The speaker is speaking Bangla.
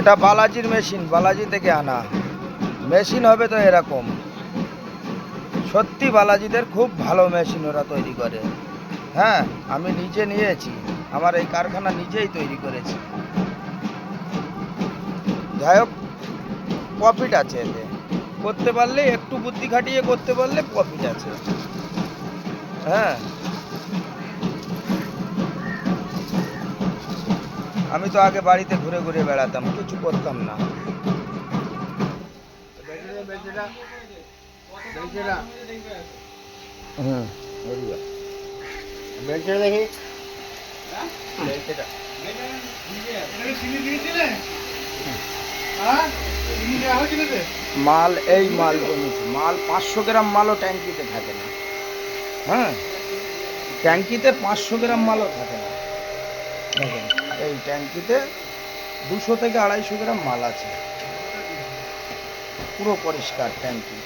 এটা বালাজির মেশিন, বালাজি থেকে আনা মেশিন হবে তো এরকম। সত্যি বালাজিদের খুব ভালো মেশিন ওরা তৈরি করে। হ্যাঁ, আমি নিজে নিয়েছি, আমার এই কারখানা নিজেই তৈরি করেছি। যাই হোক, প্রফিট আছে এতে, করতে পারলে, একটু বুদ্ধি খাটিয়ে করতে পারলে প্রফিট আছে। হ্যাঁ, আমি তো আগে বাড়িতে ঘুরে ঘুরে বেড়াতাম, কিছু করতাম না। মাল এই মাল জমেছে, মাল 500 গ্রাম মালও ট্যাঙ্কিতে থাকে না। হ্যাঁ, ট্যাঙ্কিতে 500 গ্রাম মালও থাকে না। দেখেন, এই ট্যাঙ্কিতে 200 থেকে 250 গ্রাম মাল আছে, পুরো পরিষ্কার ট্যাঙ্কি।